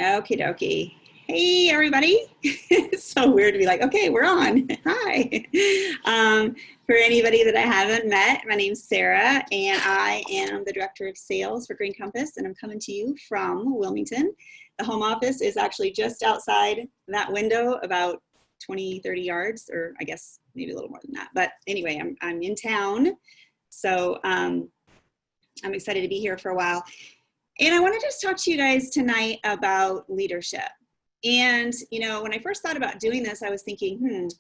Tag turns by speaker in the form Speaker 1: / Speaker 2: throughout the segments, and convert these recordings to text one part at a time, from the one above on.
Speaker 1: Okie dokie. Hey, everybody. It's so weird to be like, okay, we're on. Hi. Um, for anybody that I haven't met, my name's Sarah, and I am the Director of Sales for Green Compass, and I'm coming to you from Wilmington. The home office is actually just outside that window, about 20, 30 yards, or I guess maybe a little more than that. But anyway, I'm in town, so I'm excited to be here for a while. And I want to just talk to you guys tonight about leadership. And, when I first thought about doing this, I was thinking,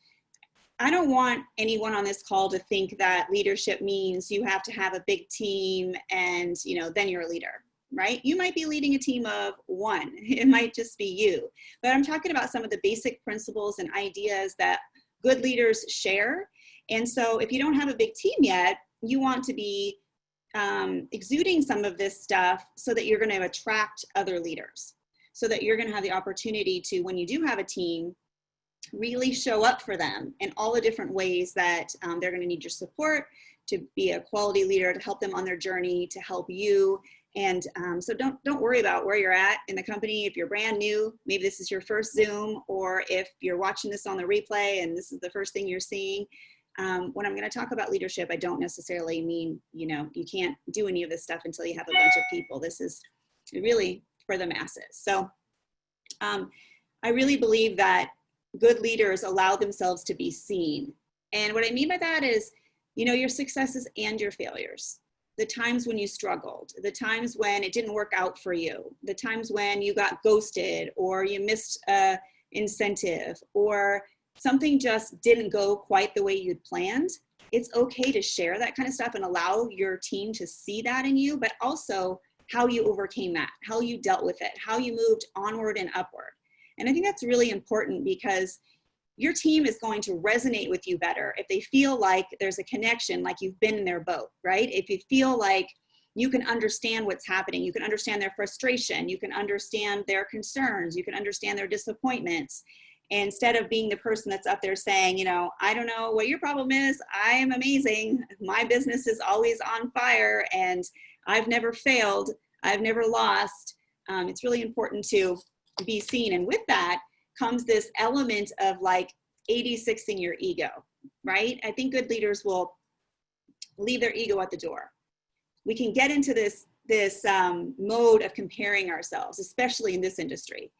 Speaker 1: I don't want anyone on this call to think that leadership means you have to have a big team and, then you're a leader, right? You might be leading a team of one. It might just be you. But I'm talking about some of the basic principles and ideas that good leaders share. And so if you don't have a big team yet, you want to be exuding some of this stuff so that you're going to attract other leaders, so that you're going to have the opportunity to, when you do have a team, really show up for them in all the different ways that they're going to need your support, to be a quality leader, to help them on their journey, to help you. And so don't worry about where you're at in the company. If you're brand new, maybe this is your first Zoom, or if you're watching this on the replay and this is the first thing you're seeing. When I'm going to talk about leadership, I don't necessarily mean, you can't do any of this stuff until you have a bunch of people. This is really for the masses. So I really believe that good leaders allow themselves to be seen. And what I mean by that is, your successes and your failures, the times when you struggled, the times when it didn't work out for you, the times when you got ghosted, or you missed an incentive, or something just didn't go quite the way you'd planned. It's okay to share that kind of stuff and allow your team to see that in you, but also how you overcame that, how you dealt with it, how you moved onward and upward. And I think that's really important, because your team is going to resonate with you better if they feel like there's a connection, like you've been in their boat, right? If you feel like you can understand what's happening, you can understand their frustration, you can understand their concerns, you can understand their disappointments. Instead of being the person that's up there saying, I don't know what your problem is, I am amazing, my business is always on fire, and I've never failed, I've never lost. It's really important to be seen. And with that comes this element of like 86ing your ego, right? I think good leaders will leave their ego at the door. We can get into this mode of comparing ourselves, especially in this industry.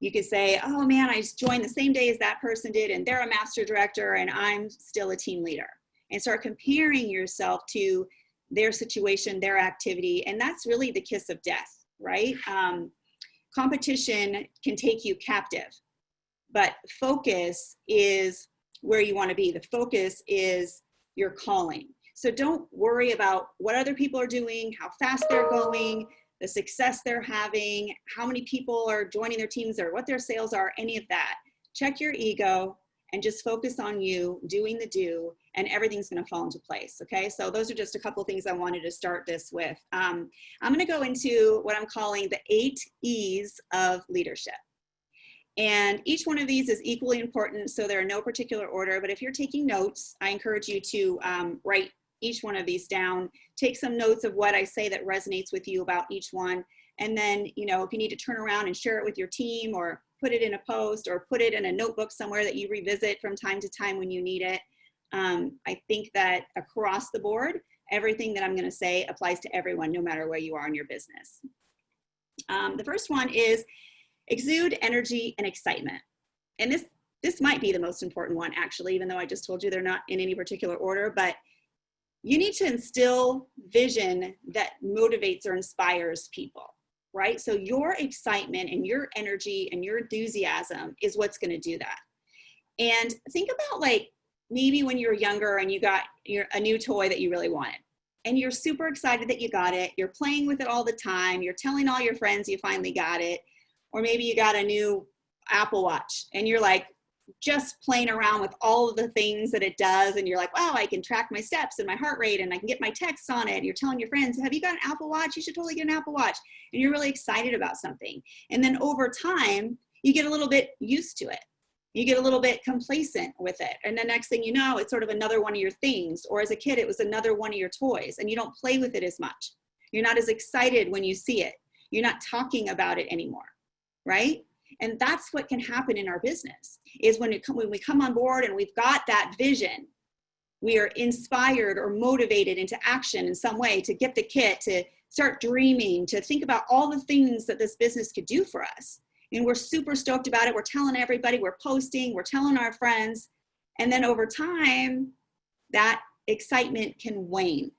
Speaker 1: You could say, oh man, I joined the same day as that person did, and they're a master director and I'm still a team leader. And start comparing yourself to their situation, their activity. And that's really the kiss of death, right? Competition can take you captive, but focus is where you want to be. The focus is your calling. So don't worry about what other people are doing, how fast they're going, the success they're having, how many people are joining their teams, or what their sales are, any of that. Check your ego and just focus on you doing the do, and everything's going to fall into place. Okay, so those are just a couple things I wanted to start this with. I'm going to go into what I'm calling the 8 E's of leadership. And each one of these is equally important, so they're in no particular order. But if you're taking notes, I encourage you to write each one of these down, take some notes of what I say that resonates with you about each one. And then, if you need to turn around and share it with your team, or put it in a post, or put it in a notebook somewhere that you revisit from time to time when you need it. I think that across the board, everything that I'm going to say applies to everyone, no matter where you are in your business. The first one is exude energy and excitement. And this might be the most important one, actually, even though I just told you they're not in any particular order. But you need to instill vision that motivates or inspires people, right? So your excitement and your energy and your enthusiasm is what's going to do that. And think about, like, maybe when you were younger and you got a new toy that you really wanted, and you're super excited that you got it. You're playing with it all the time. You're telling all your friends you finally got it. Or maybe you got a new Apple Watch and you're like just playing around with all of the things that it does. And you're like, wow, I can track my steps and my heart rate, and I can get my texts on it. And you're telling your friends, have you got an Apple Watch? You should totally get an Apple Watch. And you're really excited about something. And then over time, you get a little bit used to it. You get a little bit complacent with it. And the next thing you know, it's sort of another one of your things. Or as a kid, it was another one of your toys, and you don't play with it as much. You're not as excited when you see it. You're not talking about it anymore. right? And that's what can happen in our business, is when we come on board and we've got that vision, we are inspired or motivated into action in some way to get the kit, to start dreaming, to think about all the things that this business could do for us. And we're super stoked about it. We're telling everybody, we're posting, we're telling our friends. And then over time, that excitement can wane.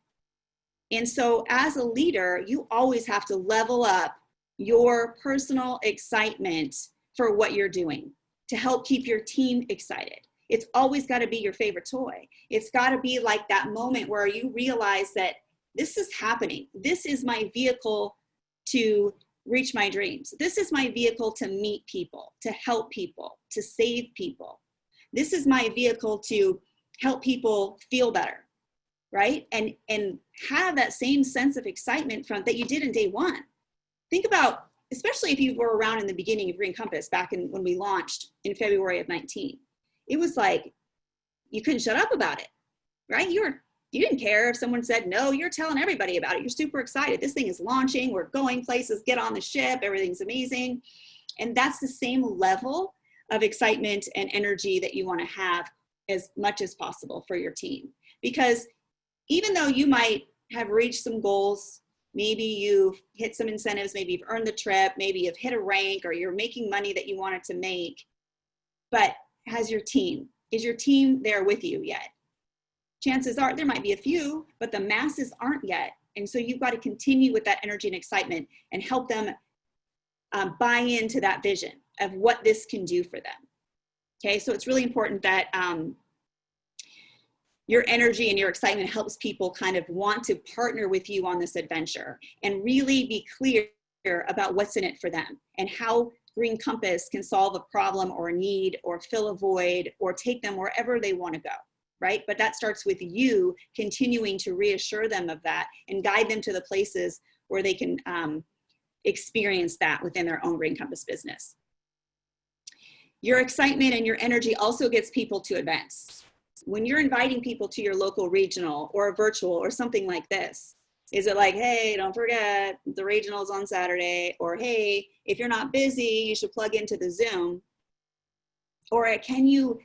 Speaker 1: And so as a leader, you always have to level up your personal excitement for what you're doing to help keep your team excited. It's always got to be your favorite toy. It's got to be like that moment where you realize that this is happening. This is my vehicle to reach my dreams. This is my vehicle to meet people, to help people, to save people. This is my vehicle to help people feel better, right? And have that same sense of excitement from that you did in day one. Think about, especially if you were around in the beginning of Green Compass back in when we launched in February of 19. It was like, you couldn't shut up about it, right? You didn't care if someone said no, you're telling everybody about it. You're super excited. This thing is launching. We're going places, get on the ship. Everything's amazing. And that's the same level of excitement and energy that you want to have as much as possible for your team. Because even though you might have reached some goals, maybe you've hit some incentives, maybe you've earned the trip, maybe you've hit a rank, or you're making money that you wanted to make, but is your team there with you yet? Chances are there might be a few, but the masses aren't yet. And so you've got to continue with that energy and excitement and help them buy into that vision of what this can do for them. Okay, so it's really important that your energy and your excitement helps people kind of want to partner with you on this adventure and really be clear about what's in it for them and how Green Compass can solve a problem or a need or fill a void or take them wherever they want to go, right? But that starts with you continuing to reassure them of that and guide them to the places where they can experience that within their own Green Compass business. Your excitement and your energy also gets people to events. When you're inviting people to your local regional or a virtual or something like this, is it like, hey, don't forget the regional's on Saturday, or hey, if you're not busy, you should plug into the Zoom? Or can you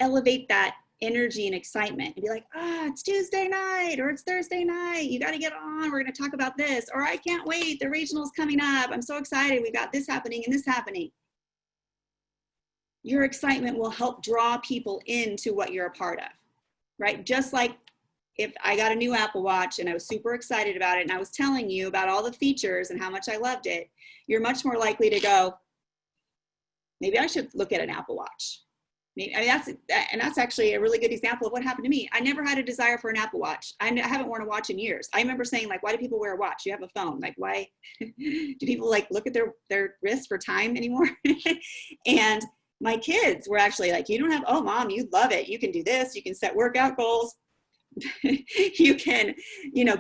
Speaker 1: elevate that energy and excitement and be like, it's Tuesday night or it's Thursday night, you got to get on, we're going to talk about this, or I can't wait, the regional's coming up, I'm so excited, we got this happening and this happening. Your excitement will help draw people into what you're a part of, right? Just like if I got a new Apple Watch and I was super excited about it and I was telling you about all the features and how much I loved it, you're much more likely to go, maybe I should look at an Apple Watch. Maybe, that's actually a really good example of what happened to me. I never had a desire for an Apple Watch. I haven't worn a watch in years. I remember saying, like, why do people wear a watch? You have a phone. Like, why do people like look at their wrist for time anymore? And my kids were actually like, you don't have, oh mom, you love it. You can do this. You can set workout goals. You can,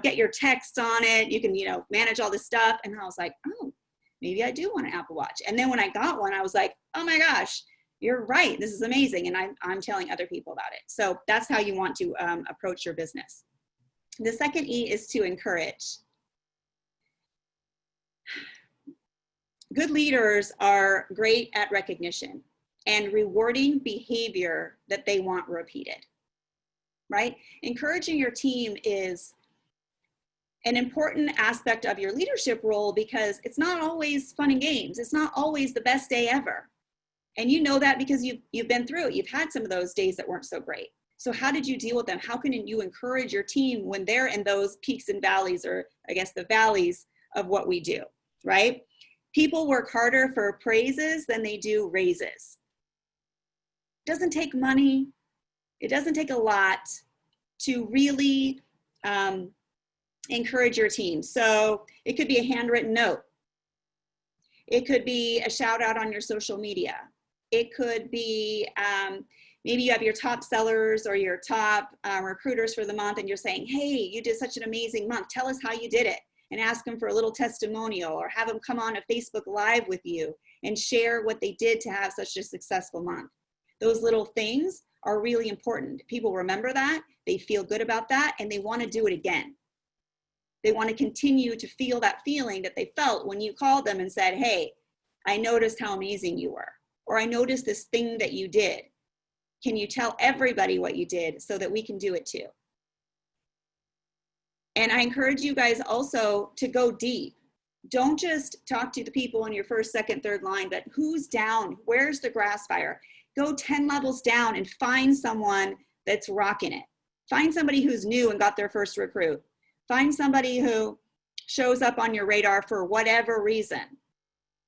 Speaker 1: get your text on it. You can, manage all this stuff. And I was like, oh, maybe I do want an Apple Watch. And then when I got one, I was like, oh my gosh, you're right. This is amazing. And I'm telling other people about it. So that's how you want to approach your business. The second E is to encourage. Good leaders are great at recognition and rewarding behavior that they want repeated, right? Encouraging your team is an important aspect of your leadership role because it's not always fun and games. It's not always the best day ever. And you know that because you've been through it. You've had some of those days that weren't so great. So how did you deal with them? How can you encourage your team when they're in those peaks and valleys, or I guess the valleys of what we do, right? People work harder for praises than they do raises. It doesn't take money. It doesn't take a lot to really encourage your team. So it could be a handwritten note. It could be a shout out on your social media. It could be maybe you have your top sellers or your top recruiters for the month and you're saying, hey, you did such an amazing month. Tell us how you did it, and ask them for a little testimonial, or have them come on a Facebook Live with you and share what they did to have such a successful month. Those little things are really important. People remember that, they feel good about that, and they want to do it again. They want to continue to feel that feeling that they felt when you called them and said, hey, I noticed how amazing you were. Or I noticed this thing that you did. Can you tell everybody what you did so that we can do it too? And I encourage you guys also to go deep. Don't just talk to the people in your first, second, third line, but who's down? Where's the grass fire? Go 10 levels down and find someone that's rocking it. Find somebody who's new and got their first recruit. Find somebody who shows up on your radar for whatever reason.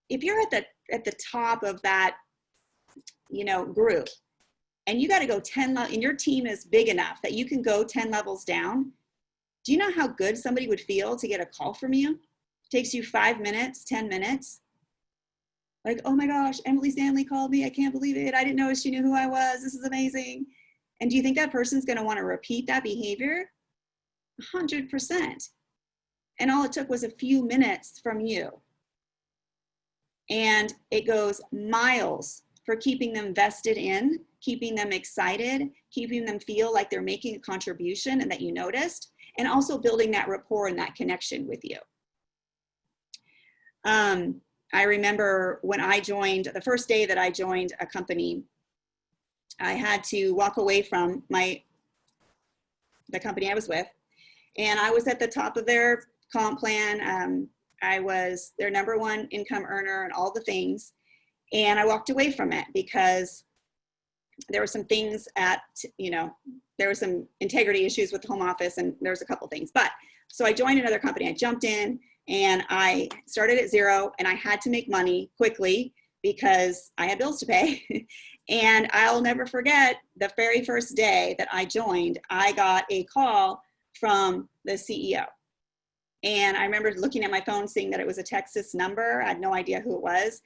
Speaker 1: If you're at the top of that, group, and you got to go 10 and your team is big enough that you can go 10 levels down, do you know how good somebody would feel to get a call from you? It takes you 5 minutes, 10 minutes. Like, oh my gosh, Emily Stanley called me. I can't believe it. I didn't know she knew who I was. This is amazing. And do you think that person's going to want to repeat that behavior? 100%. And all it took was a few minutes from you. And it goes miles for keeping them vested in, keeping them excited, keeping them feel like they're making a contribution and that you noticed, and also building that rapport and that connection with you. I remember when I joined, the first day that I joined a company, I had to walk away from the company I was with, and I was at the top of their comp plan. I was their #1 income earner and all the things. And I walked away from it because there were some things there were some integrity issues with the home office, and there was a couple things. But so I joined another company. I jumped in and I started at zero, and I had to make money quickly because I had bills to pay. And I'll never forget the very first day that I joined, I got a call from the CEO. And I remember looking at my phone, seeing that it was a Texas number. I had no idea who it was.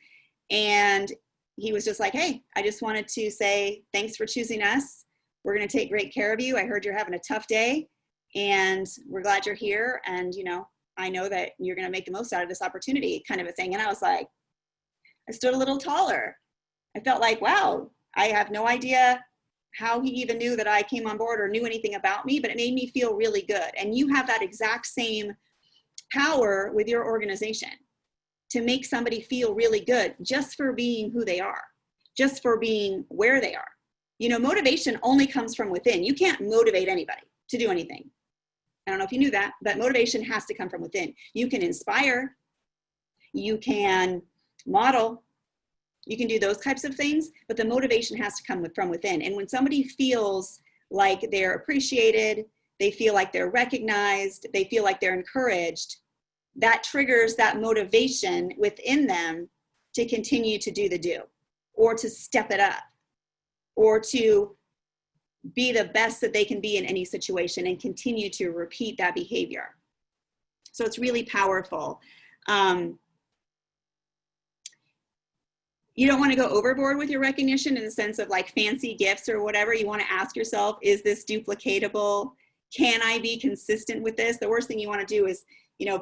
Speaker 1: And he was just like, hey, I just wanted to say, thanks for choosing us. We're going to take great care of you. I heard you're having a tough day, and we're glad you're here. And, I know that you're going to make the most out of this opportunity, kind of a thing. And I was like, I stood a little taller. I felt like, wow, I have no idea how he even knew that I came on board or knew anything about me, but it made me feel really good. And you have that exact same power with your organization to make somebody feel really good just for being who they are, just for being where they are. Motivation only comes from within. You can't motivate anybody to do anything. I don't know if you knew that, but motivation has to come from within. You can inspire, you can model, you can do those types of things, but the motivation has to come from within. And when somebody feels like they're appreciated, they feel like they're recognized, they feel like they're encouraged, that triggers that motivation within them to continue to do, or to step it up, or to be the best that they can be in any situation and continue to repeat that behavior. So it's really powerful. You don't want to go overboard with your recognition in the sense of like fancy gifts or whatever. You want to ask yourself, is this duplicatable? Can I be consistent with this? The worst thing you want to do is,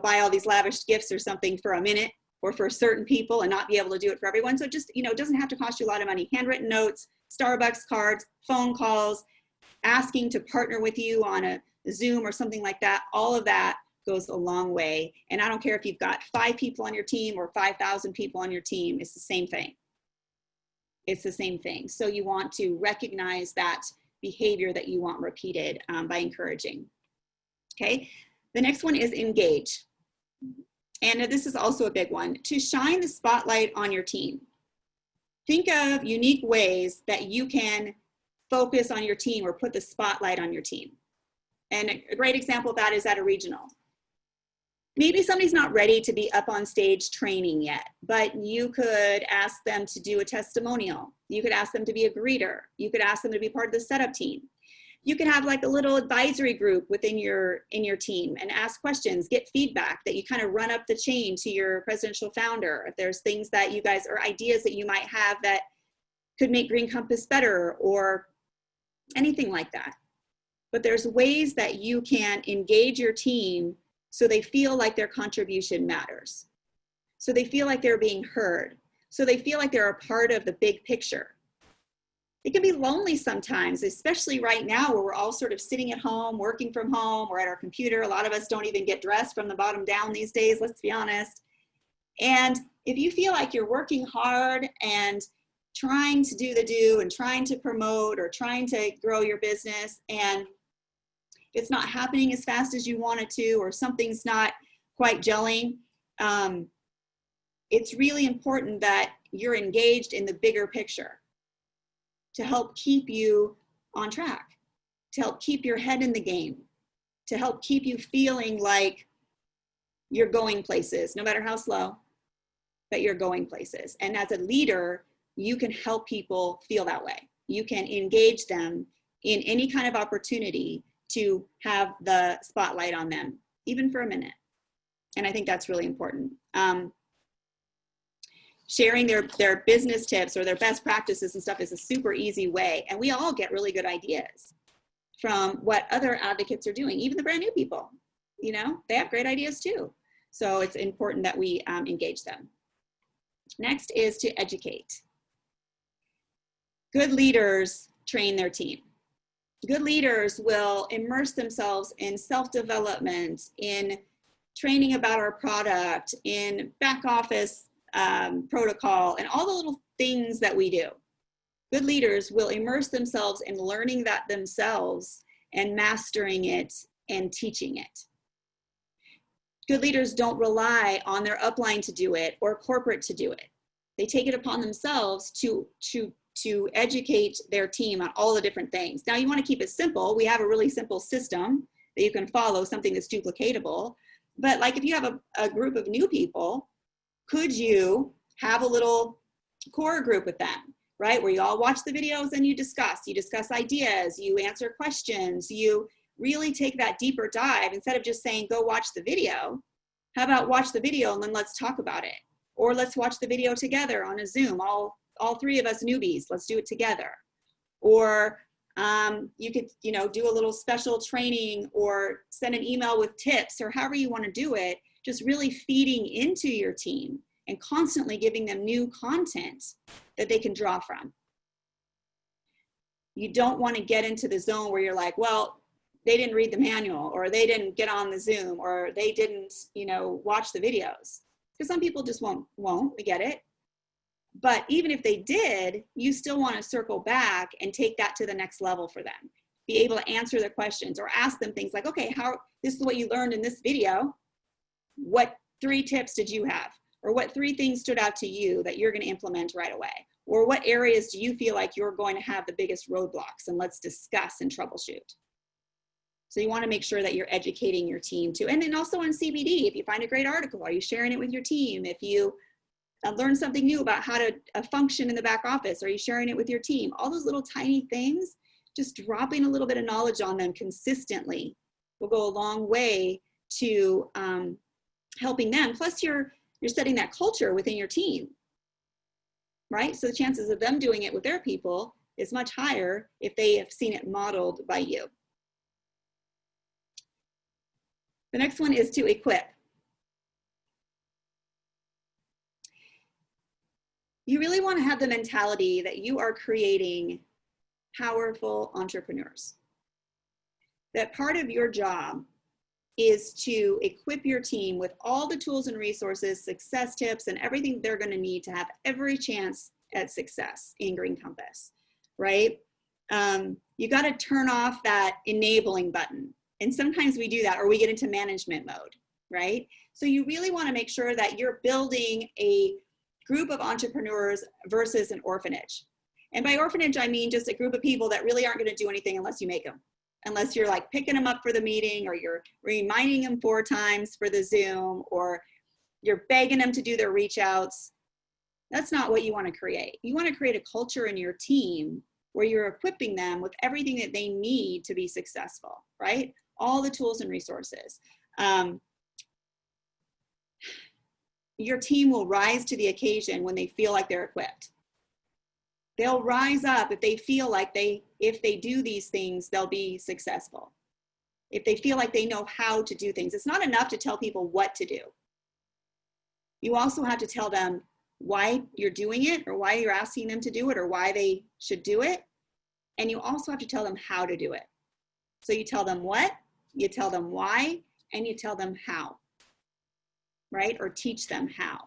Speaker 1: buy all these lavish gifts or something for a minute or for certain people and not be able to do it for everyone. So just, it doesn't have to cost you a lot of money. Handwritten notes, Starbucks cards, phone calls, asking to partner with you on a Zoom or something like that. All of that goes a long way. And I don't care if you've got 5 people on your team or 5,000 people on your team, it's the same thing. It's the same thing. So you want to recognize that behavior that you want repeated by encouraging. Okay, the next one is engage. And this is also a big one, to shine the spotlight on your team. Think of unique ways that you can focus on your team or put the spotlight on your team. And a great example of that is at a regional. Maybe somebody's not ready to be up on stage training yet, but you could ask them to do a testimonial. You could ask them to be a greeter. You could ask them to be part of the setup team. You can have like a little advisory group within your team and ask questions, get feedback that you kind of run up the chain to your presidential founder. If there's things that you guys or ideas that you might have that could make Green Compass better or anything like that. But there's ways that you can engage your team so they feel like their contribution matters. So they feel like they're being heard. So they feel like they're a part of the big picture. It can be lonely sometimes, especially right now where we're all sort of sitting at home, working from home, or at our computer. A lot of us don't even get dressed from the bottom down these days, let's be honest. And if you feel like you're working hard and trying to do the do and trying to promote or trying to grow your business and it's not happening as fast as you want it to, or something's not quite gelling, it's really important that you're engaged in the bigger picture to help keep you on track, to help keep your head in the game, to help keep you feeling like you're going places, no matter how slow, but you're going places. And as a leader, you can help people feel that way. You can engage them in any kind of opportunity to have the spotlight on them, even for a minute. And I think that's really important. Sharing their business tips or their best practices and stuff is a super easy way. And we all get really good ideas from what other advocates are doing, even the brand new people, you know, they have great ideas too. So it's important that we engage them. Next is to educate. Good leaders train their team. Good leaders will immerse themselves in self-development, in training about our product, in back office protocol, and all the little things that we do. Good leaders will immerse themselves in learning that themselves and mastering it and teaching it. Good leaders don't rely on their upline to do it or corporate to do it. They take it upon themselves to educate their team on all the different things. Now, you want to keep it simple. We have a really simple system that you can follow, something that's duplicatable. But like if you have a group of new people, could you have a little core group with them, right? Where you all watch the videos and you discuss ideas, you answer questions, you really take that deeper dive instead of just saying, go watch the video. How about watch the video and then let's talk about it? Or let's watch the video together on a Zoom, all three of us newbies, let's do it together. Or you could, you know, do a little special training or send an email with tips or however you want to do it, just really feeding into your team and constantly giving them new content that they can draw from. You don't want to get into the zone where you're like, well, they didn't read the manual or they didn't get on the Zoom or they didn't, you know, watch the videos. Because some people just won't, we get it. But even if they did, you still want to circle back and take that to the next level for them. Be able to answer their questions or ask them things like, okay, this is what you learned in this video. What 3 tips did you have? Or what 3 things stood out to you that you're going to implement right away? Or what areas do you feel like you're going to have the biggest roadblocks? And let's discuss and troubleshoot. So you want to make sure that you're educating your team too. And then also on CBD, if you find a great article, are you sharing it with your team? If you learn something new about how to function in the back office, are you sharing it with your team? All those little tiny things, just dropping a little bit of knowledge on them consistently will go a long way to helping them. Plus you're setting that culture within your team, right? So the chances of them doing it with their people is much higher if they have seen it modeled by you. The next one is to equip. You really want to have the mentality that you are creating powerful entrepreneurs. That part of your job is to equip your team with all the tools and resources, success tips, and everything they're going to need to have every chance at success in Green Compass, right? You got to turn off that enabling button. And sometimes we do that, or we get into management mode, right? So you really want to make sure that you're building a group of entrepreneurs versus an orphanage. And by orphanage, I mean just a group of people that really aren't going to do anything unless you make them. Unless you're like picking them up for the meeting, or you're reminding them 4 times for the Zoom, or you're begging them to do their reach outs. That's not what you want to create. You want to create a culture in your team where you're equipping them with everything that they need to be successful, right? All the tools and resources. Your team will rise to the occasion when they feel like they're equipped. They'll rise up if they feel like if they do these things, they'll be successful. If they feel like they know how to do things. It's not enough to tell people what to do. You also have to tell them why you're doing it, or why you're asking them to do it, or why they should do it. And you also have to tell them how to do it. So you tell them what, you tell them why, and you tell them how, right? Or teach them how.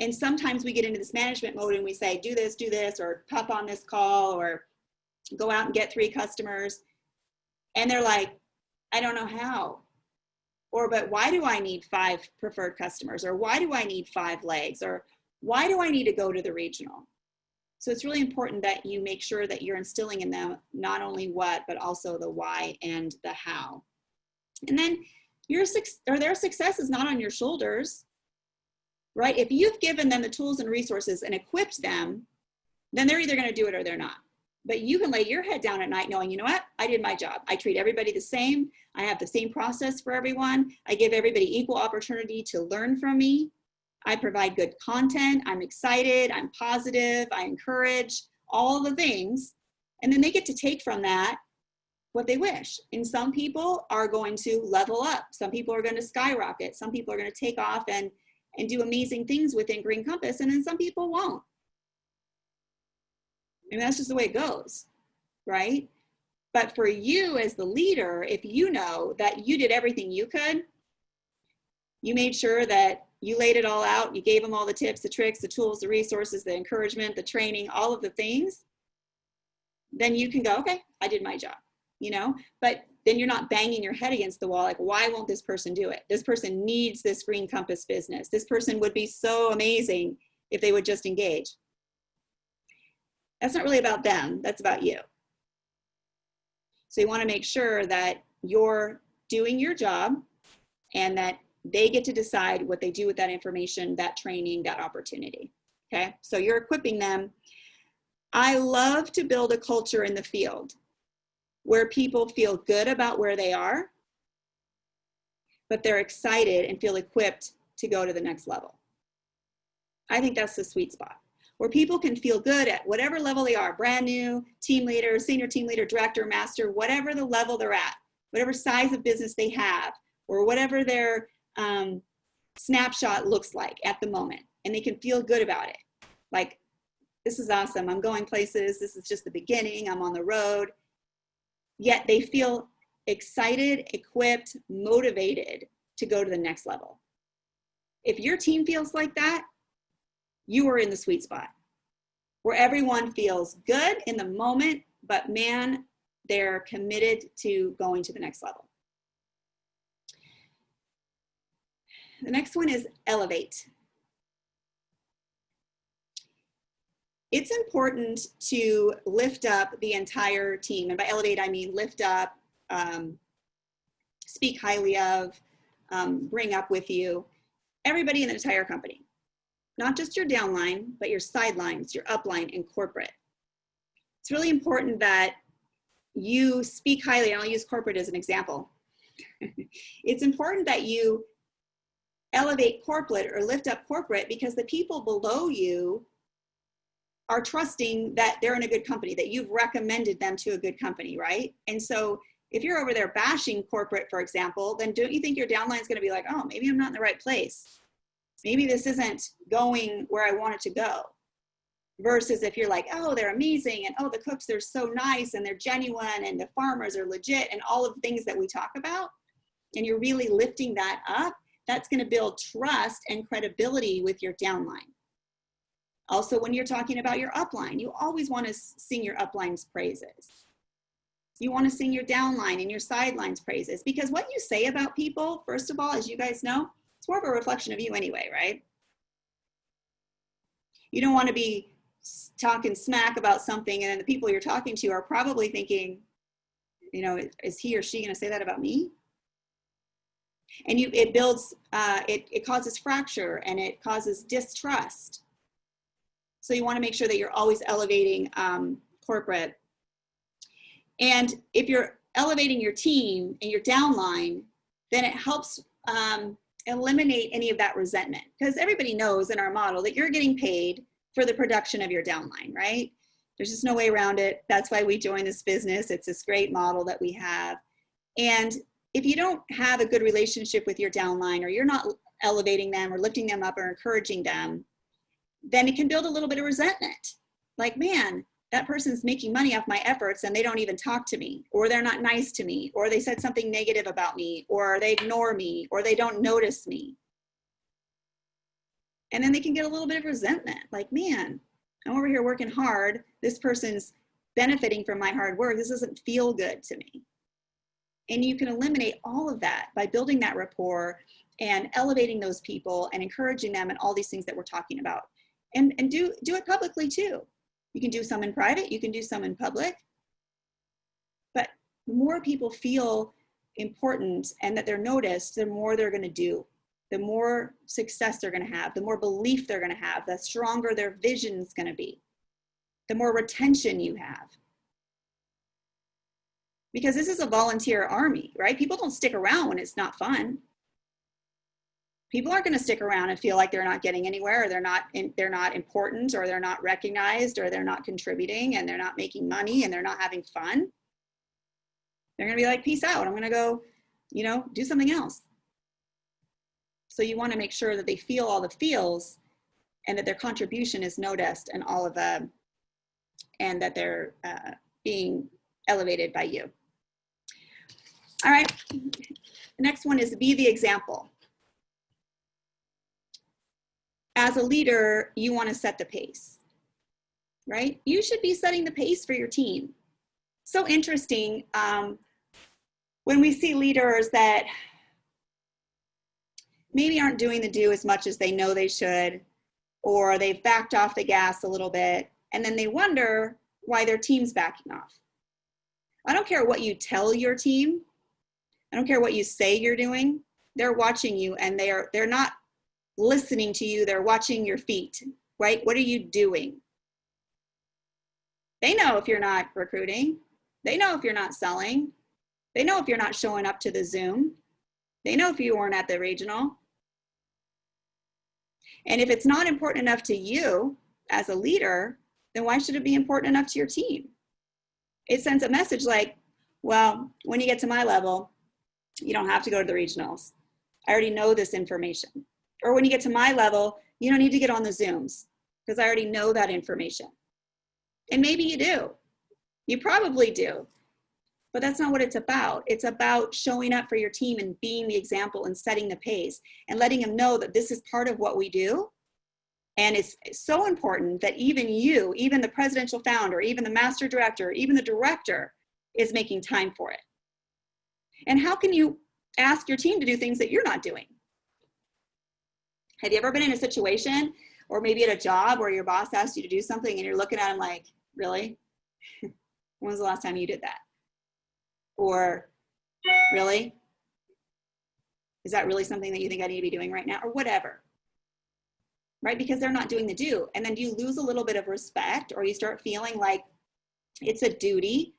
Speaker 1: And sometimes we get into this management mode and we say, do this, or pop on this call, or go out and get 3 customers. And they're like, I don't know how. Or, but why do I need 5 preferred customers? Or why do I need 5 legs? Or why do I need to go to the regional? So it's really important that you make sure that you're instilling in them not only what, but also the why and the how. And then their success is not on your shoulders, right? If you've given them the tools and resources and equipped them, then they're either going to do it or they're not. But you can lay your head down at night knowing, you know what? I did my job. I treat everybody the same. I have the same process for everyone. I give everybody equal opportunity to learn from me. I provide good content. I'm excited. I'm positive. I encourage all the things. And then they get to take from that what they wish. And some people are going to level up. Some people are going to skyrocket. Some people are going to take off and do amazing things within Green Compass. And then some people won't. And that's just the way it goes, right? But for you as the leader, if you know that you did everything you could, you made sure that you laid it all out, you gave them all the tips, the tricks, the tools, the resources, the encouragement, the training, all of the things, then you can go, okay, I did my job, you know? But then you're not banging your head against the wall, like, why won't this person do it? This person needs this Green Compass business. This person would be so amazing if they would just engage. That's not really about them, that's about you. So you want to make sure that you're doing your job and that they get to decide what they do with that information, that training, that opportunity, okay? So you're equipping them. I love to build a culture in the field where people feel good about where they are, but they're excited and feel equipped to go to the next level. I think that's the sweet spot, where people can feel good at whatever level they are, brand new, team leader, senior team leader, director, master, whatever the level they're at, whatever size of business they have, or whatever their snapshot looks like at the moment. And they can feel good about it. Like, this is awesome. I'm going places. This is just the beginning. I'm on the road. Yet they feel excited, equipped, motivated to go to the next level. If your team feels like that, you are in the sweet spot where everyone feels good in the moment, but man, they're committed to going to the next level. The next one is elevate. It's important to lift up the entire team. And by elevate, I mean lift up, speak highly of, bring up with you, everybody in the entire company. Not just your downline, but your sidelines, your upline, and corporate. It's really important that you speak highly, and I'll use corporate as an example. It's important that you elevate corporate or lift up corporate because the people below you are trusting that they're in a good company, that you've recommended them to a good company, right? And so if you're over there bashing corporate, for example, then don't you think your downline is going to be like, oh, maybe I'm not in the right place. Maybe this isn't going where I want it to go. Versus if you're like, oh, they're amazing, and oh, the cooks, they're so nice, and they're genuine, and the farmers are legit, and all of the things that we talk about, and you're really lifting that up, that's going to build trust and credibility with your downline. Also, when you're talking about your upline, you always want to sing your upline's praises. You want to sing your downline and your sideline's praises, because what you say about people, first of all, as you guys know, it's more of a reflection of you anyway, right? You don't want to be talking smack about something and then the people you're talking to are probably thinking, you know, is he or she going to say that about me? And it builds, it causes fracture and it causes distrust. So you want to make sure that you're always elevating corporate. And if you're elevating your team and your downline, then it helps eliminate any of that resentment, because everybody knows in our model that you're getting paid for the production of your downline, right? There's just no way around it. That's why we joined this business. It's this great model that we have. And if you don't have a good relationship with your downline, or you're not elevating them or lifting them up or encouraging them, then it can build a little bit of resentment. Like, man, that person's making money off my efforts and they don't even talk to me, or they're not nice to me, or they said something negative about me, or they ignore me, or they don't notice me. And then they can get a little bit of resentment, like, man, I'm over here working hard. This person's benefiting from my hard work. This doesn't feel good to me. And you can eliminate all of that by building that rapport and elevating those people and encouraging them and all these things that we're talking about. And do it publicly too. You can do some in private, you can do some in public. But the more people feel important and that they're noticed, the more they're going to do. The more success they're going to have, the more belief they're going to have, the stronger their vision is going to be, the more retention you have. Because this is a volunteer army, right? People don't stick around when it's not fun. People aren't going to stick around and feel like they're not getting anywhere, or they're not important, or they're not recognized, or they're not contributing, and they're not making money, and they're not having fun. They're going to be like, peace out. I'm going to go, do something else. So you want to make sure that they feel all the feels and that their contribution is noticed and all of them, and that they're being elevated by you. All right. The next one is be the example. As a leader, you want to set the pace, right? You should be setting the pace for your team. So interesting when we see leaders that maybe aren't doing the do as much as they know they should, or they've backed off the gas a little bit, and then they wonder why their team's backing off. I don't care what you tell your team. I don't care what you say you're doing. They're watching you, and they're not listening to you. They're watching your feet, right? What are you doing? They know if you're not recruiting. They know if you're not selling. They know if you're not showing up to the Zoom. They know if you weren't at the regional. And if it's not important enough to you as a leader, then why should it be important enough to your team? It sends a message like, well, when you get to my level, you don't have to go to the regionals. I already know this information. Or when you get to my level, you don't need to get on the Zooms because I already know that information. And maybe you do. You probably do. But that's not what it's about. It's about showing up for your team and being the example and setting the pace and letting them know that this is part of what we do. And it's so important that even you, even the presidential founder, even the master director, even the director is making time for it. And how can you ask your team to do things that you're not doing? Have you ever been in a situation or maybe at a job where your boss asked you to do something and you're looking at him like, really? When was the last time you did that? Or really? Is that really something that you think I need to be doing right now? Or whatever, right? Because they're not doing the do. And then you lose a little bit of respect, or you start feeling like it's a duty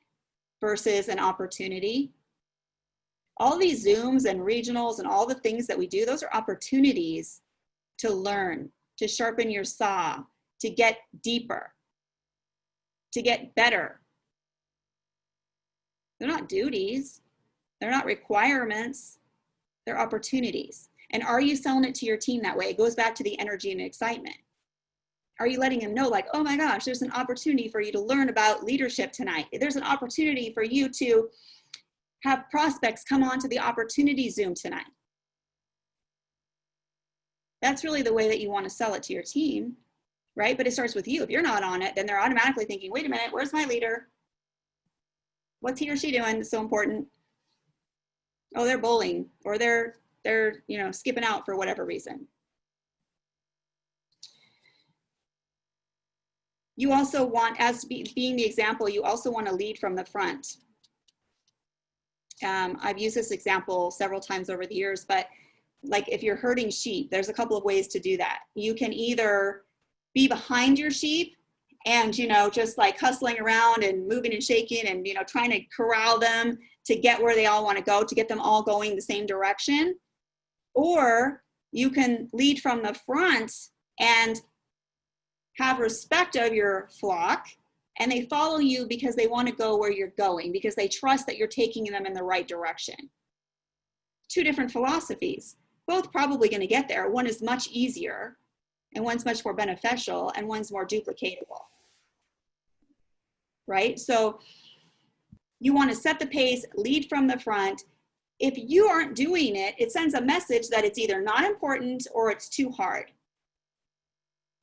Speaker 1: versus an opportunity. All these Zooms and regionals and all the things that we do, those are opportunities to learn, to sharpen your saw, to get deeper, to get better. They're not duties. They're not requirements. They're opportunities. And are you selling it to your team that way? It goes back to the energy and excitement. Are you letting them know like, oh my gosh, there's an opportunity for you to learn about leadership tonight. There's an opportunity for you to have prospects come on to the opportunity Zoom tonight. That's really the way that you want to sell it to your team, right? But it starts with you. If you're not on it, then they're automatically thinking, wait a minute, where's my leader? What's he or she doing that's so important? Oh, they're bowling, or they're skipping out for whatever reason. You also want, as being the example, you also want to lead from the front. I've used this example several times over the years, but like if you're herding sheep, there's a couple of ways to do that. You can either be behind your sheep and, just like hustling around and moving and shaking and, trying to corral them to get where they all want to go, to get them all going the same direction. Or you can lead from the front and have respect of your flock, and they follow you because they want to go where you're going, because they trust that you're taking them in the right direction. Two different philosophies, both probably going to get there. One is much easier, and one's much more beneficial, and one's more duplicatable. Right? So you want to set the pace, lead from the front. If you aren't doing it, it sends a message that it's either not important or it's too hard.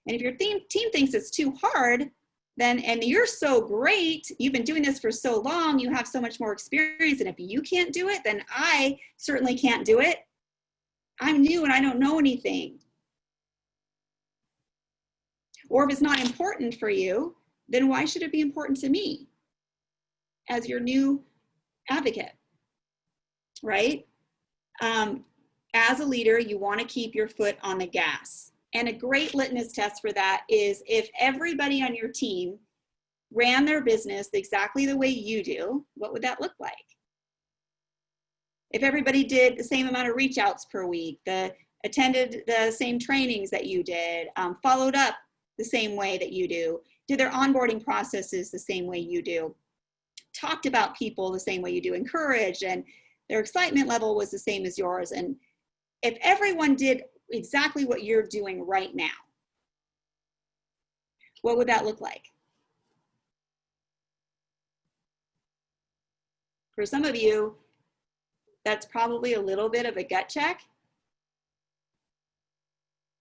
Speaker 1: And if your team thinks it's too hard, then, and you're so great, you've been doing this for so long, you have so much more experience, and if you can't do it, then I certainly can't do it. I'm new and I don't know anything. Or if it's not important for you, then why should it be important to me as your new advocate, right? As a leader, you want to keep your foot on the gas. And a great litmus test for that is if everybody on your team ran their business exactly the way you do, what would that look like? If everybody did the same amount of reach outs per week, attended the same trainings that you did, followed up the same way that you do, did their onboarding processes the same way you do, talked about people the same way you do, encouraged, and their excitement level was the same as yours. And if everyone did exactly what you're doing right now, what would that look like? For some of you, that's probably a little bit of a gut check.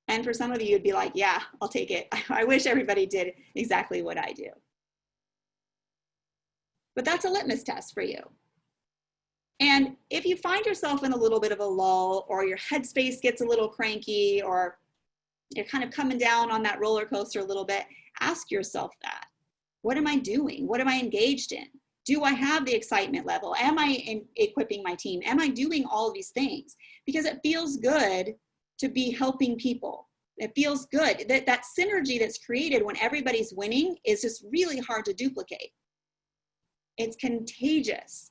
Speaker 1: And for some of you, it'd be like, yeah, I'll take it. I wish everybody did exactly what I do. But that's a litmus test for you. And if you find yourself in a little bit of a lull, or your headspace gets a little cranky, or you're kind of coming down on that roller coaster a little bit, ask yourself that. What am I doing? What am I engaged in? Do I have the excitement level? Am I equipping my team? Am I doing all of these things? Because it feels good to be helping people. It feels good. That synergy that's created when everybody's winning is just really hard to duplicate. It's contagious.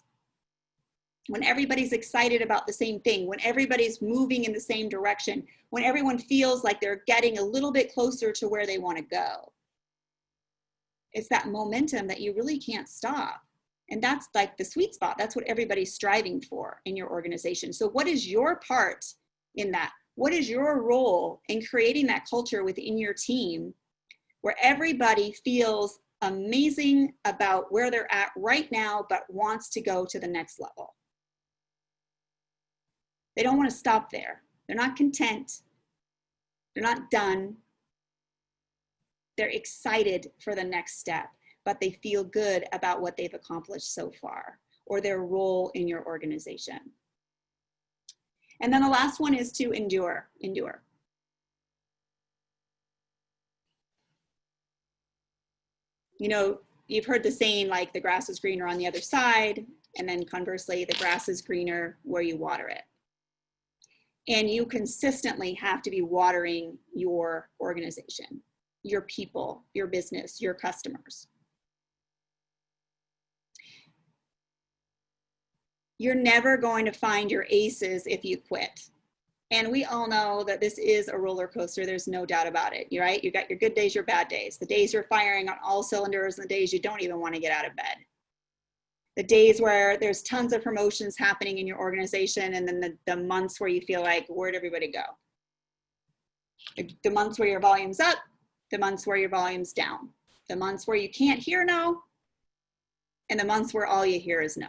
Speaker 1: When everybody's excited about the same thing, when everybody's moving in the same direction, when everyone feels like they're getting a little bit closer to where they want to go. It's that momentum that you really can't stop. And that's like the sweet spot. That's what everybody's striving for in your organization. So what is your part in that? What is your role in creating that culture within your team where everybody feels amazing about where they're at right now, but wants to go to the next level? They don't want to stop there. They're not content. They're not done. They're excited for the next step, but they feel good about what they've accomplished so far or their role in your organization. And then the last one is to endure. Endure. You know, you've heard the saying like the grass is greener on the other side, and then conversely, the grass is greener where you water it. And you consistently have to be watering your organization, your people, your business, your customers. You're never going to find your aces if you quit. And we all know that this is a roller coaster. There's no doubt about it, right? You got your good days, your bad days, the days you're firing on all cylinders, and the days you don't even want to get out of bed. The days where there's tons of promotions happening in your organization, and then the months where you feel like, where'd everybody go? The months where your volume's up, the months where your volume's down, the months where you can't hear no, and the months where all you hear is no,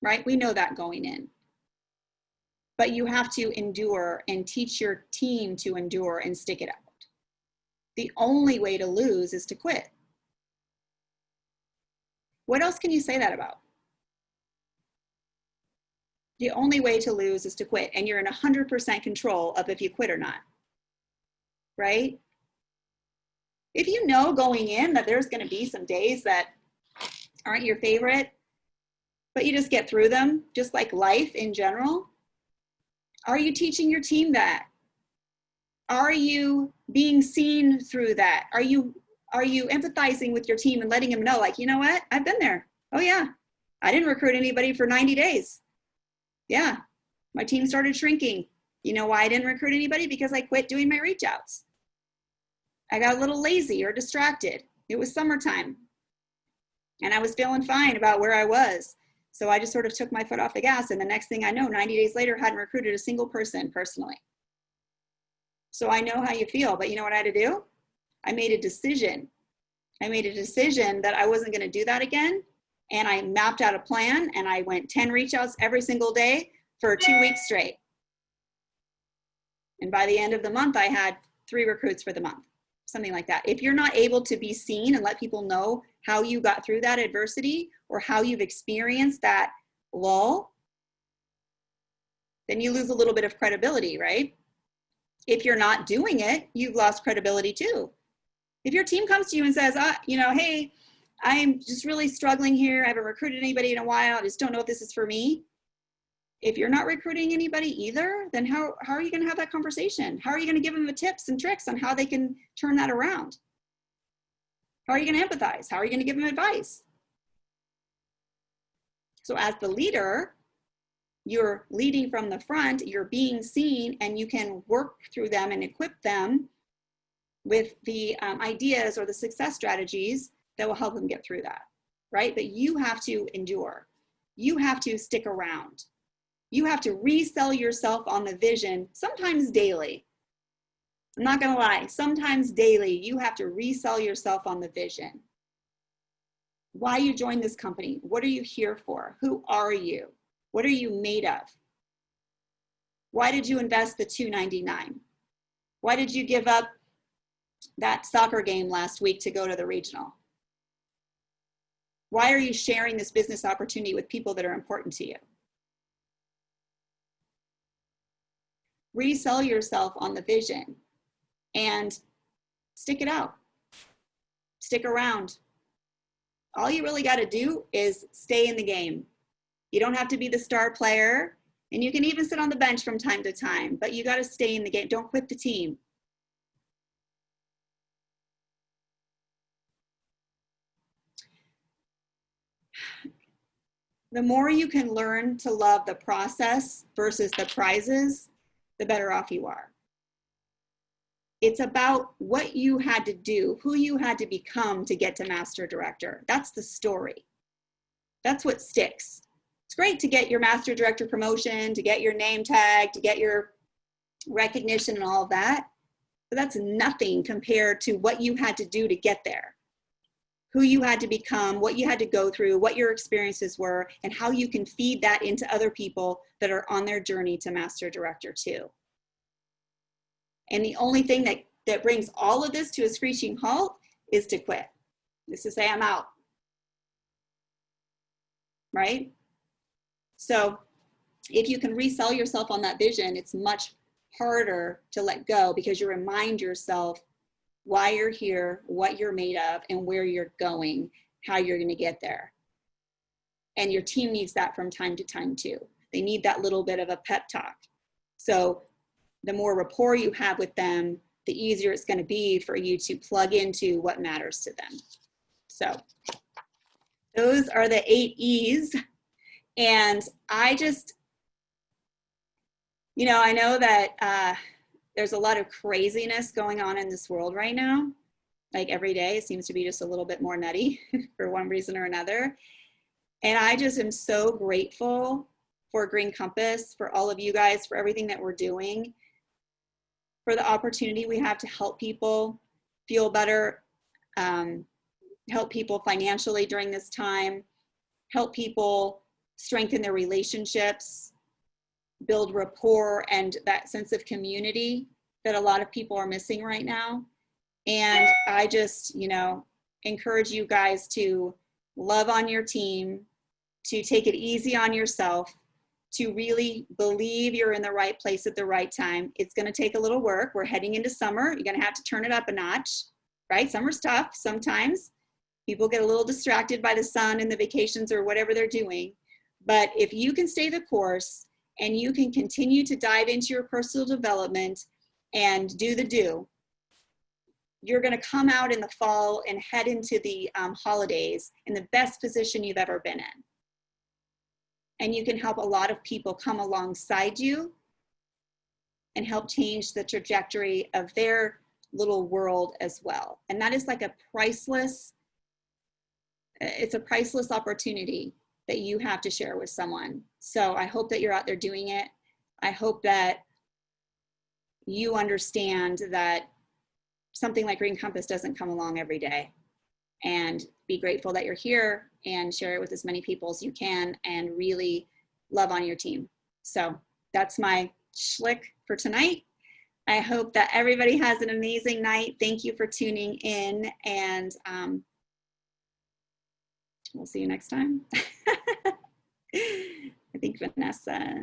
Speaker 1: right? We know that going in. But you have to endure and teach your team to endure and stick it out. The only way to lose is to quit. What else can you say that about? The only way to lose is to quit, and you're in 100% control of if you quit or not, right? If you know going in that there's going to be some days that aren't your favorite, but you just get through them, just like life in general, are you teaching your team that? Are you being seen through that? Are you empathizing with your team and letting them know, like, you know what? I've been there. Oh yeah. I didn't recruit anybody for 90 days. Yeah. My team started shrinking. You know why I didn't recruit anybody? Because I quit doing my reach outs. I got a little lazy or distracted. It was summertime and I was feeling fine about where I was. So I just sort of took my foot off the gas, and the next thing I know, 90 days later, hadn't recruited a single person personally. So I know how you feel, but you know what I had to do? I made a decision. I made a decision that I wasn't going to do that again. And I mapped out a plan, and I went 10 reach outs every single day for 2 weeks straight. And by the end of the month, I had 3 recruits for the month. something like that. If you're not able to be seen and let people know how you got through that adversity or how you've experienced that lull, then you lose a little bit of credibility, right? If you're not doing it, you've lost credibility too. If your team comes to you and says, you know, hey, I'm just really struggling here. I haven't recruited anybody in a while. I just don't know if this is for me. If you're not recruiting anybody either, then how are you going to have that conversation? How are you going to give them the tips and tricks on how they can turn that around? How are you going to empathize? How are you going to give them advice? So as the leader, you're leading from the front, you're being seen, and you can work through them and equip them with the ideas or the success strategies that will help them get through that, right? But you have to endure. You have to stick around. You have to resell yourself on the vision, sometimes daily. I'm not gonna lie, sometimes daily, you have to resell yourself on the vision. Why you joined this company? What are you here for? Who are you? What are you made of? Why did you invest the $299? Why did you give up that soccer game last week to go to the regional? Why are you sharing this business opportunity with people that are important to you? Resell yourself on the vision and stick it out. Stick around. All you really got to do is stay in the game. You don't have to be the star player, and you can even sit on the bench from time to time, but you got to stay in the game. Don't quit the team. The more you can learn to love the process versus the prizes, the better off you are. It's about what you had to do, who you had to become to get to master director. That's the story. That's what sticks. It's great to get your master director promotion, to get your name tag, to get your recognition and all of that, but that's nothing compared to what you had to do to get there. Who you had to become, what you had to go through, what your experiences were, and how you can feed that into other people that are on their journey to master director too. And the only thing that brings all of this to a screeching halt is to quit. Is to say, I'm out. Right? So if you can resell yourself on that vision, it's much harder to let go because you remind yourself why you're here, what you're made of, and where you're going, how you're going to get there. And your team needs that from time to time too. They need that little bit of a pep talk. So the more rapport you have with them, the easier it's going to be for you to plug into what matters to them. So those are the 8 E's. And I just, you know, I know that there's a lot of craziness going on in this world right now. Like every day, it seems to be just a little bit more nutty for one reason or another. And I just am so grateful for Green Compass, for all of you guys, for everything that we're doing, for the opportunity we have to help people feel better, help people financially during this time, help people strengthen their relationships, build rapport and that sense of community that a lot of people are missing right now. And I just, you know, encourage you guys to love on your team, to take it easy on yourself, to really believe you're in the right place at the right time. It's going to take a little work. We're heading into summer. You're going to have to turn it up a notch, right? Summer's tough sometimes. People get a little distracted by the sun and the vacations or whatever they're doing. But if you can stay the course and you can continue to dive into your personal development and do the do, you're going to come out in the fall and head into the holidays in the best position you've ever been in. And you can help a lot of people come alongside you and help change the trajectory of their little world as well. And that is like a priceless, it's a priceless opportunity that you have to share with someone. So I hope that you're out there doing it. I hope that you understand that something like Green Compass doesn't come along every day, and be grateful that you're here and share it with as many people as you can and really love on your team. So that's my schlick for tonight. I hope that everybody has an amazing night. Thank you for tuning in, and we'll see you next time. I think Vanessa.